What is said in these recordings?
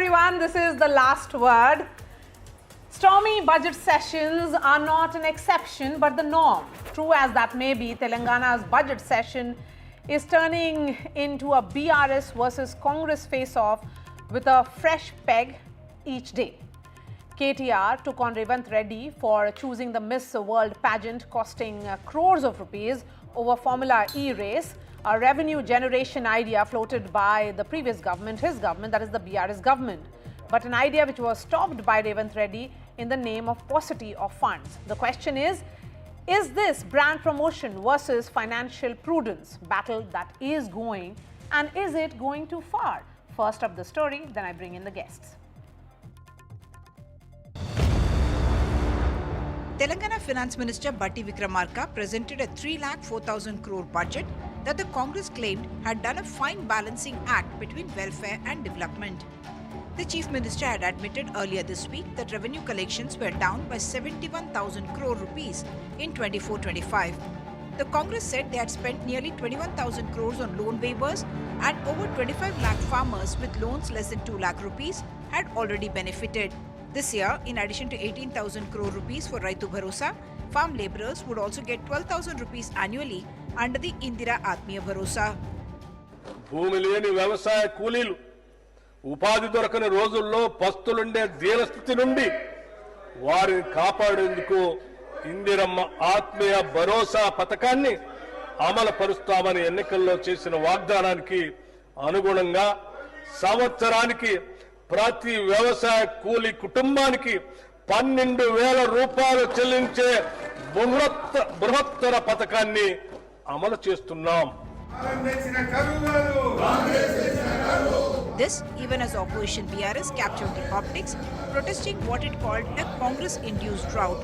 everyone. This is the last word. Stormy budget sessions are not an exception but the norm. True as that may be, Telangana's budget session is turning into a BRS versus Congress face-off with a fresh peg each day. KTR took on Revanth Reddy for choosing the Miss World Pageant, costing crores of rupees over Formula E race, a revenue generation idea floated by the previous government, his government, that is the BRS government, but an idea which was stopped by Revanth Reddy in the name of paucity of funds. The question is this brand promotion versus financial prudence battle that is going, and is it going too far? First up the story, then I bring in the guests. Telangana Finance Minister Batti Vikramarka presented a 3,04,000 crore budget that the Congress claimed had done a fine balancing act between welfare and development. The Chief Minister had admitted earlier this week that revenue collections were down by 71,000 crore rupees in 24-25. The Congress said they had spent nearly 21,000 crores on loan waivers, and over 25 lakh farmers with loans less than 2 lakh rupees had already benefited. This year, in addition to 18,000 crore rupees for Raitu Bharosa, farm labourers would also get 12,000 rupees annually under the Indira Atmiya Bharosa. భూమి లేని వ్యవసాయ కూలీలు ఉపాధి దొరకని రోజుల్లో పస్తులుండే దీనస్థితి నుండి వారిని కాపాడేందుకు ఇందిరమ్మ ఆత్మీయ భరోసా పథకాన్ని అమలు పరుస్తామని ఎన్నికల్లో చేసిన వాగ్దానానికి అనుగుణంగా సంవత్సరానికి ప్రతి వ్యవసాయ కూలీ కుటుంబానికి 12,000 రూపాయలు చెల్లించే బృహత్తర పథకాన్ని అమలు చేస్తున్నాం. This even as opposition BRS captured the optics, protesting what it called a Congress-induced drought,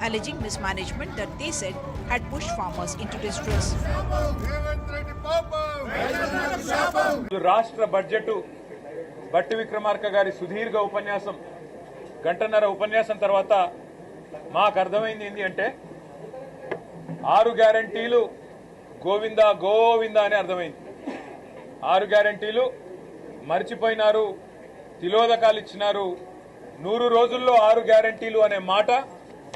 alleging mismanagement that they said had pushed farmers into distress. రాష్ట్ర బడ్జెట్ బట్టి విక్రమార్క గారి సుదీర్ఘ ఉపన్యాసం గంటన్నర ఉపన్యాసం తర్వాత మాకు అర్థమైంది ఏంటి అంటే 6 గ్యారంటీలు గోవిందా గోవిందా అని అర్థమైంది. 6 గ్యారంటీలు మర్చిపోయినారు, తిలోదకాలు ఇచ్చినారు. 100 రోజుల్లో 6 గ్యారంటీలు అనే మాట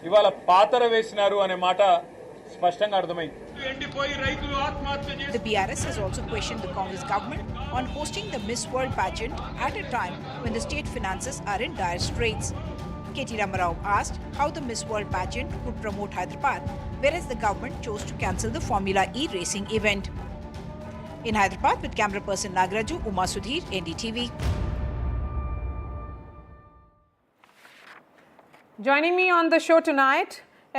ఇవాళ పాతర వేసినారు అనే మాట స్పష్టంగా అర్థమైంది. The BRS has also questioned the Congress government on hosting the Miss World Pageant at a time when the state finances are in dire straits. K.T. Ramarao asked how the Miss World Pageant would promote Hyderabad, whereas the government chose to cancel the Formula E racing event. In Hyderabad, with camera person Nagaraju, Uma Sudhir, NDTV. Joining me on the show tonight,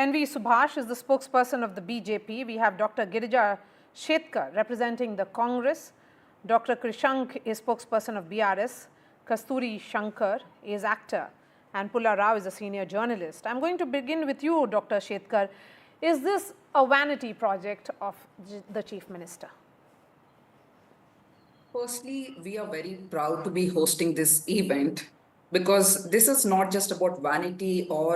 NV Subhash is the spokesperson of the BJP. We have Dr. Girija Shetkar representing the Congress. Dr. Krishank is spokesperson of BRS. Kasturi Shankar is actor. And Pulla Rao is a senior journalist. I'm going to begin with you, Dr. Shetkar. Is this a vanity project of the Chief Minister? Firstly, we are very proud to be hosting this event because this is not just about vanity or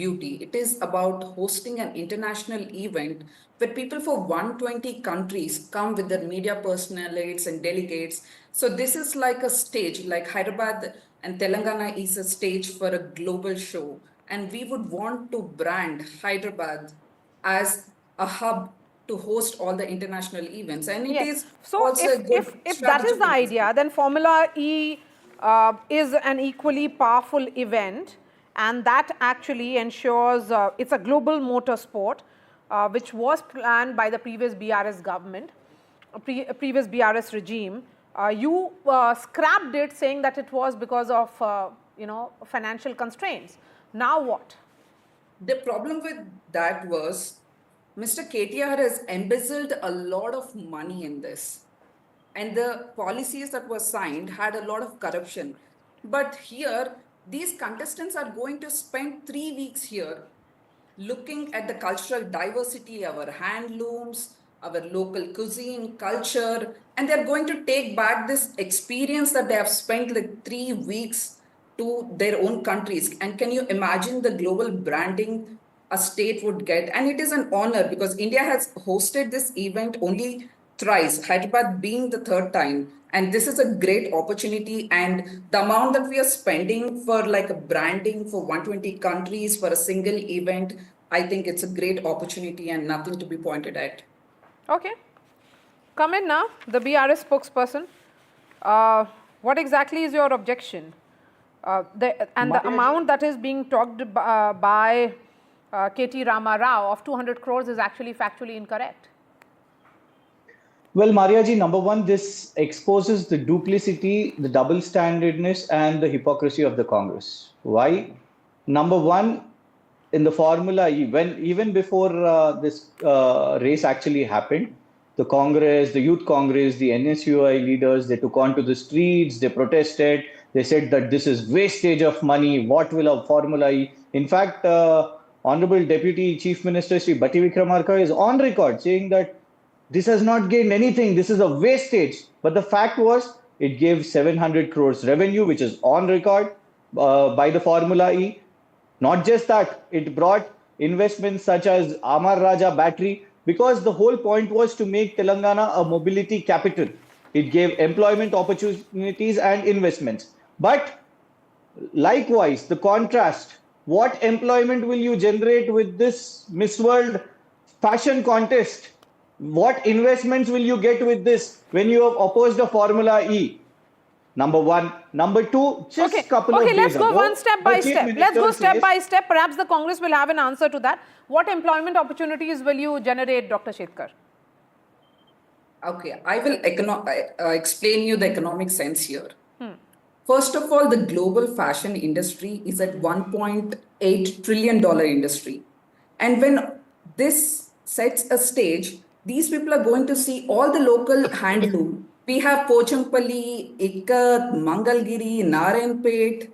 beauty. It is about hosting an international event where people from 120 countries come with their media personalities and delegates. So this is like a stage, like Hyderabad and Telangana is a stage for a global show. And we would want to brand Hyderabad as a hub to host all the international events. And it is so also a good if that is the idea, then Formula E is an equally powerful event, and that actually ensures it's a global motorsport which was planned by the previous BRS government, previous BRS regime. You scrapped it, saying that it was because of financial constraints. Now what? The problem with that was Mr. KTR has embezzled a lot of money in this. And the policies that were signed had a lot of corruption. But here, these contestants are going to spend 3 weeks here looking at the cultural diversity, our handlooms, our local cuisine, culture, and they're going to take back this experience that they have spent like 3 weeks to their own countries. And can you imagine the global branding a state would get? And it is an honor because India has hosted this event only thrice, Hyderabad being the third time. And this is a great opportunity. And the amount that we are spending for like a branding for 120 countries for a single event, I think it's a great opportunity and nothing to be pointed at. Okay. Come in now, the BRS spokesperson. What exactly is your objection? The amount that is being talked by KT Rama Rao of 200 crores is actually factually incorrect. Well, Mariaji, number one, this exposes the duplicity, the double standardness, and the hypocrisy of the Congress. Why? Number one, in the Formula E, even before this race actually happened, the Congress, the Youth Congress, the NSUI leaders, they took on to the streets, they protested, they said that this is wastage of money, what will a Formula E? In fact, Honorable Deputy Chief Minister Sri Batti Vikramarka is on record saying that this has not gained anything, this is a wastage. But the fact was, it gave 700 crores revenue, which is on record by the Formula E. Not just that, it brought investments such as Amar Raja battery, because the whole point was to make Telangana a mobility capital. It gave employment opportunities and investments. But likewise, the contrast, what employment will you generate with this Miss World fashion contest? What investments will you get with this when you have opposed a Formula E? Number one. Number two, just a couple of days ago. Okay, let's go one step by step. Let's go step by step. Perhaps the Congress will have an answer to that. What employment opportunities will you generate, Dr. Shetkar? Okay, I will explain you the economic sense here. First of all, the global fashion industry is at $1.8 trillion industry. And when this sets a stage, these people are going to see all the local handloom. We have Pochampalli, Ikat, Mangalgiri, Narayanpet,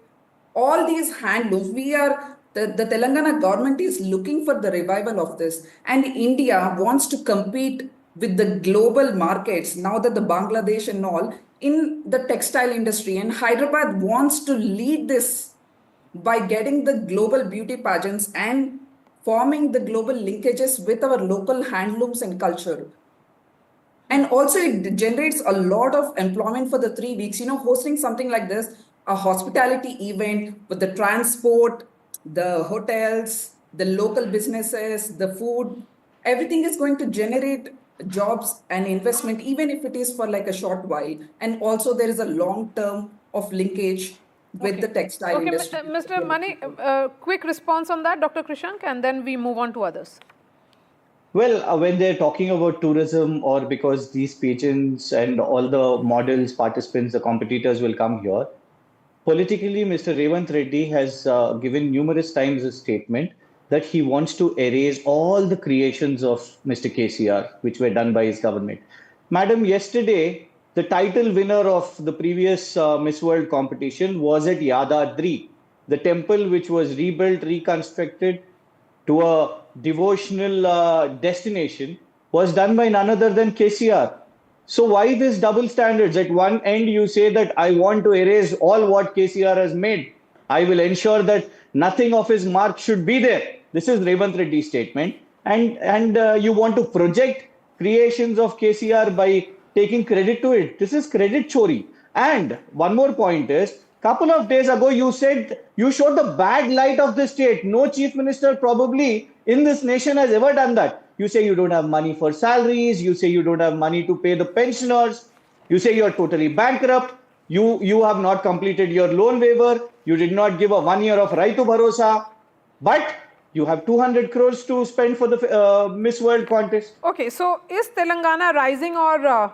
all these handlooms. The Telangana government is looking for the revival of this. And India wants to compete with the global markets now that the Bangladesh and all in the textile industry. And Hyderabad wants to lead this by getting the global beauty pageants and forming the global linkages with our local handlooms and culture. And also it generates a lot of employment for the 3 weeks, hosting something like this, a hospitality event with the transport, the hotels, the local businesses, the food, everything is going to generate jobs and investment, even if it is for like a short while. And also there is a long term of linkage with the textile industry. Mr. Mani, quick response on that, Dr. Krishank, and then we move on to others. Well, when they're talking about tourism, or because these pageants and all the models, participants, the competitors will come here, politically, Mr. Revanth Reddy has given numerous times a statement that he wants to erase all the creations of Mr. KCR, which were done by his government. Madam, yesterday, the title winner of the previous Miss World competition was at Yadadri, the temple which was rebuilt, reconstructed to a devotional destination, was done by none other than KCR. So why this double standards? At one end, you say that I want to erase all what KCR has made. I will ensure that nothing of his mark should be there. This is Revanth Reddy's statement. And you want to project creations of KCR by taking credit to it. This is credit chori. And one more point is, couple of days ago, you said you showed the bad light of the state. No chief minister probably in this nation has ever done that. You say you don't have money for salaries. You say you don't have money to pay the pensioners. You say you're totally bankrupt. You have not completed your loan waiver. You did not give a 1 year of Raitu Bharosa. But you have 200 crores to spend for the Miss World contest. Okay, so is Telangana rising or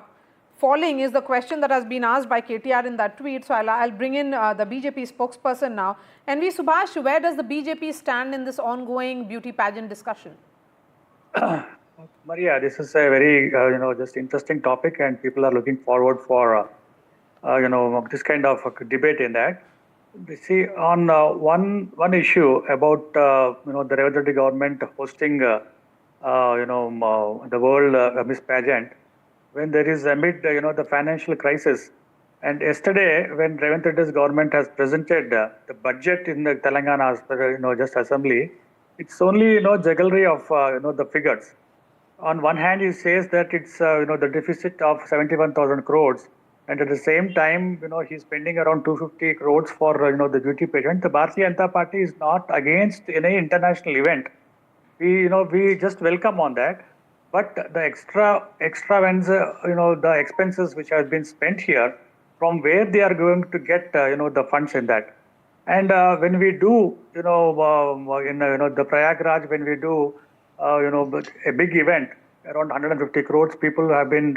falling is the question that has been asked by KTR in that tweet. So I'll bring in the BJP spokesperson now. NV Subhash, where does the BJP stand in this ongoing beauty pageant discussion? Maria, this is a very just interesting topic, and people are looking forward for this kind of debate in that. You see, on one issue about the Revanth Reddy government hosting the World Miss Pageant, when there is amid the financial crisis, and yesterday when Revanth Reddy's government has presented the budget in the Telangana just assembly, it's only jugglery of the figures. On one hand, he says that it's the deficit of 71,000 crores and at the same time, he's spending around 250 crores for, the beauty pageant. The Bharatiya Janata Party is not against any international event. We just welcome on that. But the extravaganza, the expenses which have been spent here, from where they are going to get, the funds in that. And when we do, in the Prayagraj, when we do, a big event, around 150 crores, people have been,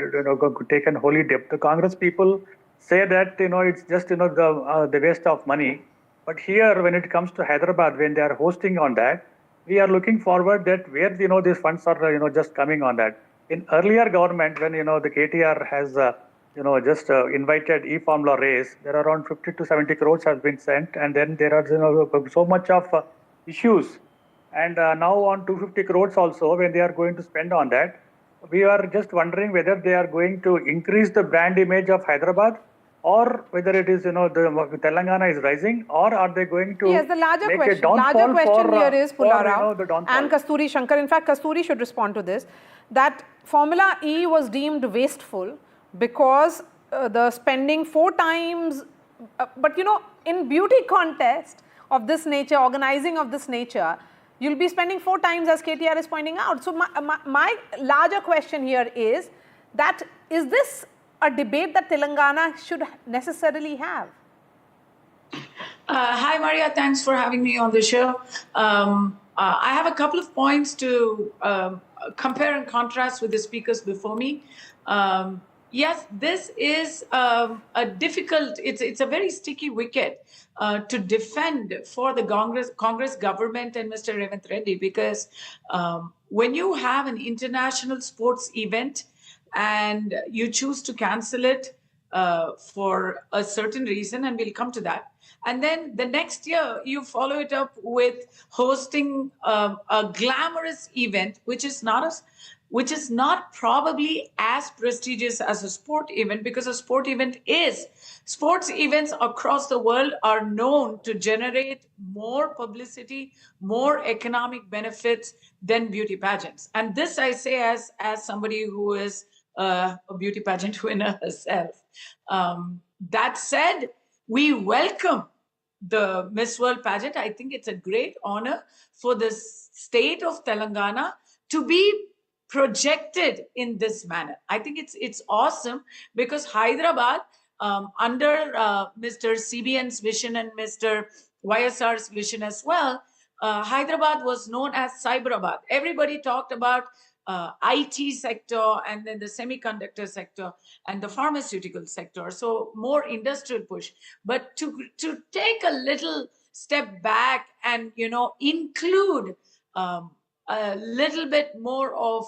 taken holy dip. The Congress people say that, it's just, the waste of money. But here, when it comes to Hyderabad, when they are hosting on that, we are looking forward that where, these funds are, just coming on that. In earlier government, when, the KTR has, just invited e-formula race, there are around 50 to 70 crores has been sent. And then there are, so much of issues. And now on 250 crores also, when they are going to spend on that, we are just wondering whether they are going to increase the brand image of Hyderabad, or whether it is, the Telangana is rising, or are they going to Yes, the larger make question, a downfall here is, Pullara the downfall. and Kasturi Shankar. In fact, Kasturi should respond to this, that Formula E was deemed wasteful because the spending 4 times, but in beauty contest of this nature, organizing of this nature, you'll be spending 4 times, as KTR is pointing out. So my larger question here is that, is this a debate that Telangana should necessarily have? Hi, Maria. Thanks for having me on the show. I have a couple of points to compare and contrast with the speakers before me. Yes, this is a difficult, it's a very sticky wicket to defend for the Congress government and Mr. Revanth Reddy, because when you have an international sports event and you choose to cancel it for a certain reason, and we'll come to that, and then the next year you follow it up with hosting a glamorous event, which is not probably as prestigious as a sport event, because a sport event is. Sports events across the world are known to generate more publicity, more economic benefits than beauty pageants. And this I say as somebody who is a beauty pageant winner herself. That said, we welcome the Miss World Pageant. I think it's a great honor for the state of Telangana to be projected in this manner. I think it's awesome, because Hyderabad, under Mr. CBN's vision and Mr. YSR's vision as well, Hyderabad was known as Cyberabad. Everybody talked about IT sector, and then the semiconductor sector and the pharmaceutical sector. So more industrial push. But to take a little step back and, include a little bit more of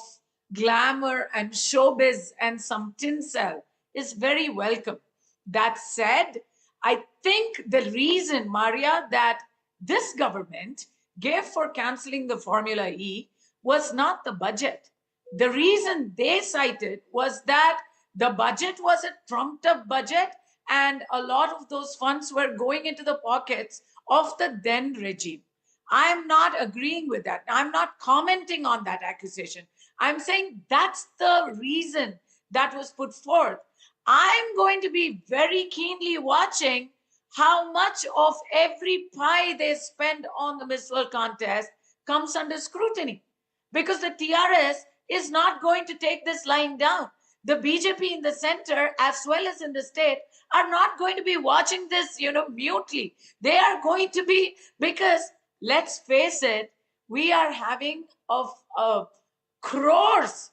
glamour and showbiz and some tinsel is very welcome. That said, I think the reason, Maria, that this government gave for cancelling the Formula E was not the budget. The reason they cited was that the budget was a trumped up budget, and a lot of those funds were going into the pockets of the then regime. I'm not agreeing with that. I'm not commenting on that accusation. I'm saying that's the reason that was put forth. I'm going to be very keenly watching how much of every pie they spend on the Miss World contest comes under scrutiny, because the TRS is not going to take this line down. The BJP in the center as well as in the state are not going to be watching this, mutely. They are going to be, because let's face it, we are having crores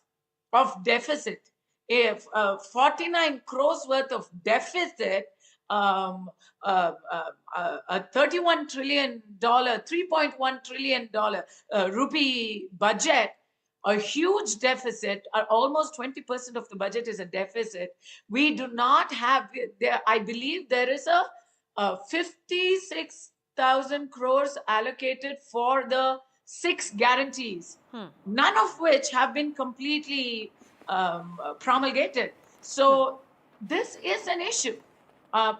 of deficit. If 49 crores worth of deficit, a $31 trillion, $3.1 trillion rupee budget, a huge deficit, almost 20% of the budget is a deficit. We do not have, I believe there is a 56,000 crores allocated for the 6 guarantees, none of which have been completely promulgated. So this is an issue.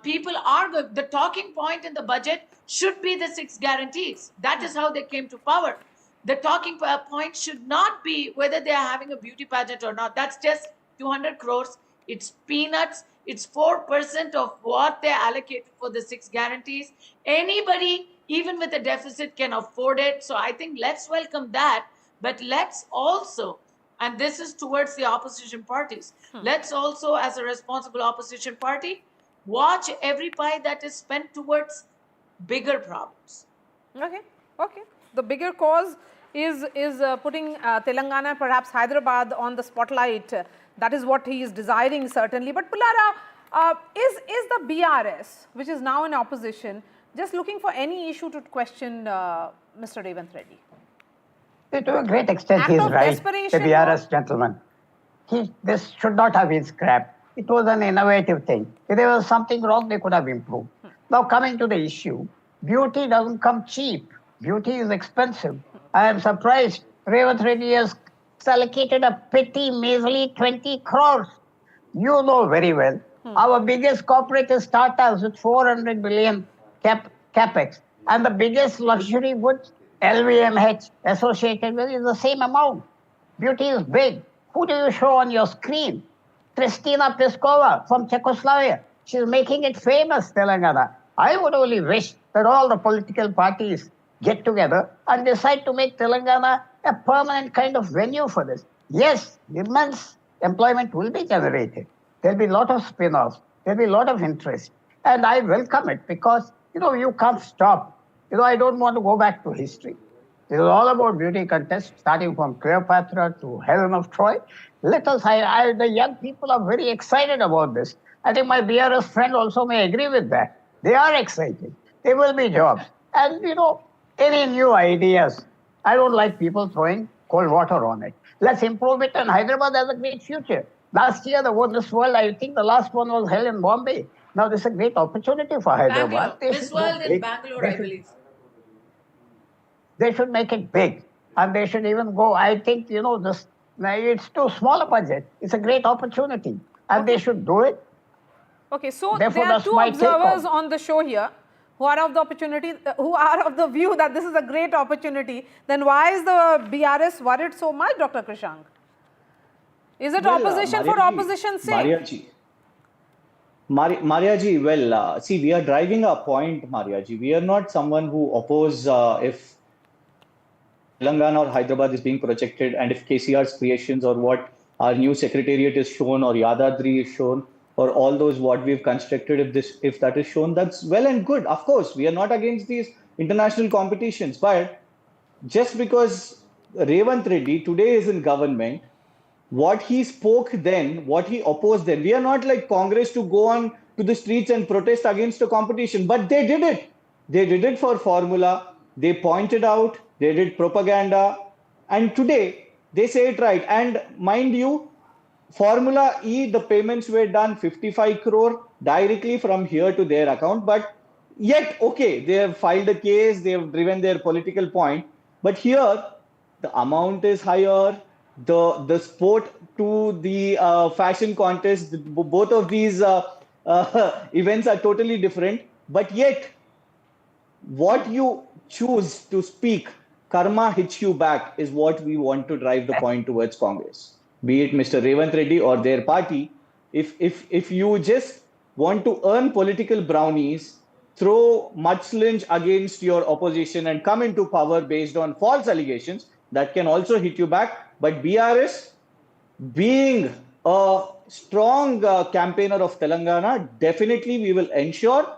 People are the talking point in the budget should be the 6 guarantees. That is how they came to power. The talking point should not be whether they are having a beauty pageant or not. That's just 200 crores. It's peanuts It's 4% of what they allocate for the 6 guarantees. Anybody, even with a deficit, can afford it. So I think let's welcome that. But let's also, and this is towards the opposition parties, let's also, as a responsible opposition party, watch every pie that is spent towards bigger problems. Okay, okay. The bigger cause is putting Telangana, perhaps Hyderabad, on the spotlight. That is what he is desiring, certainly. But Pullara, is the BRS, which is now in opposition, just looking for any issue to question Mr. Revanth Reddy? To a great extent, Act he is of right, desperation, the BRS gentleman. This should not have been scrapped. It was an innovative thing. If there was something wrong, they could have improved. Now, coming to the issue, beauty doesn't come cheap. Beauty is expensive. I am surprised Revanth Reddy has allocated a petty, measly 20 crores. You know very well, our biggest corporate is Tata's with 400 billion capex. And the biggest luxury goods, LVMH, associated with is the same amount. Beauty is big. Who do you show on your screen? Kristina Pliskova from Czechoslovakia. She's making it famous, Telangana. I would only wish that all the political parties get together and decide to make Telangana a permanent kind of venue for this. Yes, immense employment will be generated. There'll be a lot of spin-offs. There'll be a lot of interest. And I welcome it because, you can't stop. I don't want to go back to history. It is all about beauty contests, starting from Cleopatra to Helen of Troy. The young people are very excited about this. I think my BRS friend also may agree with that. They are excited. There will be jobs. And, any new ideas. I don't like people throwing cold water on it. Let's improve it, and Hyderabad has a great future. Last year, the Miss World, I think the last one was held in Bombay. Now, this is a great opportunity for Hyderabad. Miss World in Bangalore, I believe. They should make it big. And they should even go, I think, it's too small a budget. It's a great opportunity. And they should do it. Okay, so Therefore, there are that's two my observers take on the show here who are of the view that this is a great opportunity. Then why is the BRS worried so much, Dr. Krishank? Is it opposition for opposition's sake? Mariaji, see, we are driving a point, Mariaji. We are not someone who oppose if Telangana or Hyderabad is being projected and if KCR's creations or what our new secretariat is shown or Yadadri is shown or all those what we've constructed, if that is shown, that's well and good. Of course, we are not against these international competitions, but just because Revanth Reddy today is in government, what he spoke then, what he opposed then, we are not like Congress to go on to the streets and protest against the competition, but they did it. They did it for formula. They pointed out, they did propaganda, and today they say it right. And mind you, Formula E, the payments were done 55 crore directly from here to their account, but yet, okay, they have filed a case, they have driven their political point, but here the amount is higher, the sport to the fashion contest, both of these events are totally different, but yet what you choose to speak, karma hits you back, is what we want to drive the point towards Congress. Be it Mr. Revanth Reddy or their party, if you just want to earn political brownies, throw mudslings against your opposition and come into power based on false allegations, that can also hit you back. But BRS, being a strong campaigner of Telangana, definitely we will ensure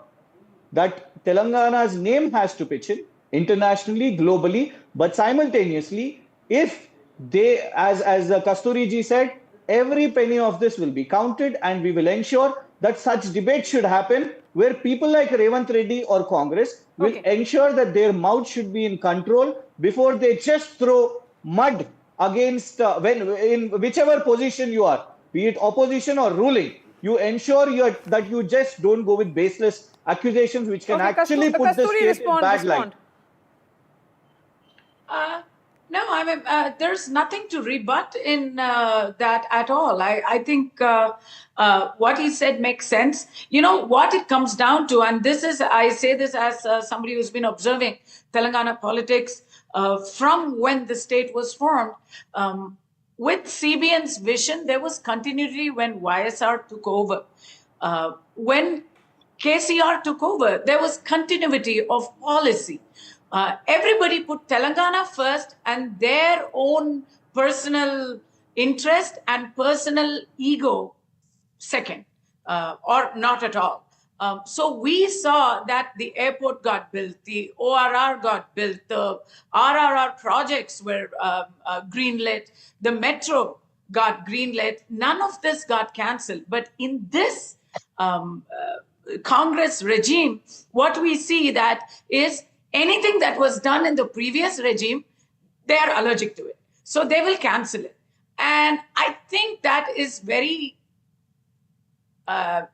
that Telangana's name has to pitch in internationally, globally, but simultaneously, if they, as Kasturi ji said, every penny of this will be counted, and we will ensure that such debate should happen where people like Revanth Reddy or Congress will ensure that their mouth should be in control before they just throw mud against in whichever position you are, be it opposition or ruling. You ensure that you just don't go with baseless accusations which can actually put the state in bad light. No, I mean, there's nothing to rebut in that at all. I think what he said makes sense. What it comes down to, and I say this as somebody who's been observing Telangana politics from when the state was formed. With CBN's vision, there was continuity when YSR took over. When KCR took over, there was continuity of policy. Everybody put Telangana first and their own personal interest and personal ego second, or not at all. So we saw that the airport got built, the ORR got built, the RRR projects were greenlit, the metro got greenlit. None of this got cancelled. But in this Congress regime, what we see that is anything that was done in the previous regime, they are allergic to it. So they will cancel it. And I think that is very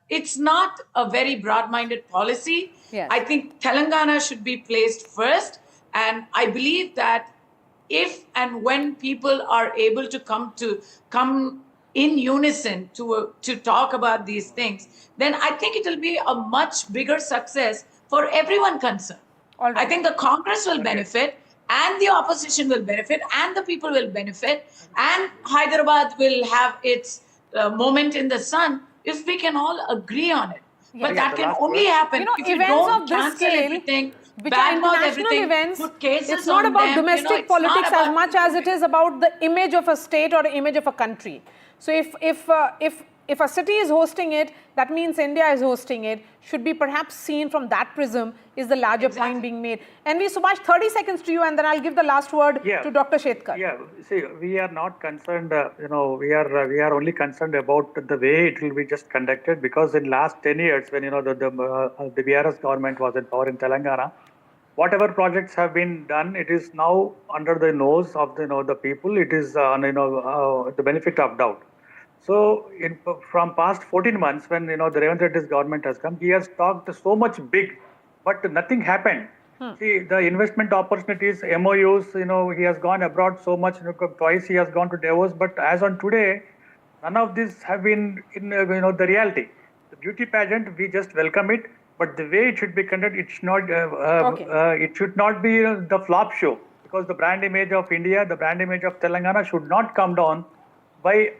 it's not a very broad-minded policy. Yes. I think Telangana should be placed first. And I believe that if and when people are able to come in unison to talk about these things, then I think it will be a much bigger success for everyone concerned. All right. I think the Congress will benefit, and the opposition will benefit, and the people will benefit, and Hyderabad will have its moment in the sun if we can all agree on it. But that can only happen if you events don't of this cancel scale, everything, which are badmouth international everything, events, put cases it's not on about them, domestic it's not politics as about much as it is about the image of a state or image of a country. So if a city is hosting it, that means India is hosting it, should be perhaps seen from that prism, is the larger point being made. NV Subhash, 30 seconds to you, and then I'll give the last word to Dr. Shetkar. Yeah, see, we are not concerned, we are only concerned about the way it will be just conducted, because in last 10 years, when, the BRS government was in power in Telangana, whatever projects have been done, it is now under the nose of the people. It is the benefit of doubt. So from past 14 months, when the Revanth Reddy's government has come, he has talked so much big, but nothing happened. See, the investment opportunities, MOUs, he has gone abroad so much. Twice he has gone to Davos, but as on today, none of these have been in the reality. The beauty pageant, we just welcome it, but the way it should be conducted, it should not. It should not be the flop show, because the brand image of India, the brand image of Telangana should not come down by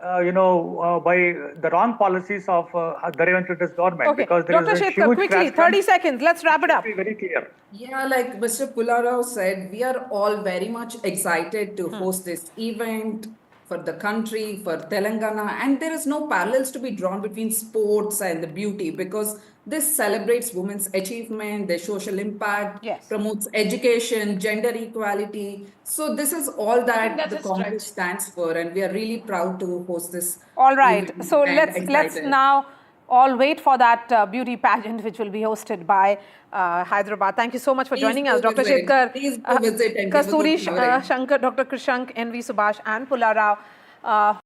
by the wrong policies of the Revanth Reddy's government. Okay, Because there Dr. is a Shetkar, huge quickly, crash 30 seconds, let's wrap it up. be very clear. Yeah, like Mr. Pularao said, we are all very much excited to host this event for the country, for Telangana, and there is no parallels to be drawn between sports and the beauty, because this celebrates women's achievement, their social impact, promotes education, gender equality. So this is all that the Congress stands for, and we are really proud to host this. All right, event so and let's excited. now all wait for that beauty pageant, which will be hosted by Hyderabad. Thank you so much for joining us, Dr. Shetkar, Please do visit and give a Kasturi good covering. Shankar, Dr. Krishank, NV Subhash, and Pularao.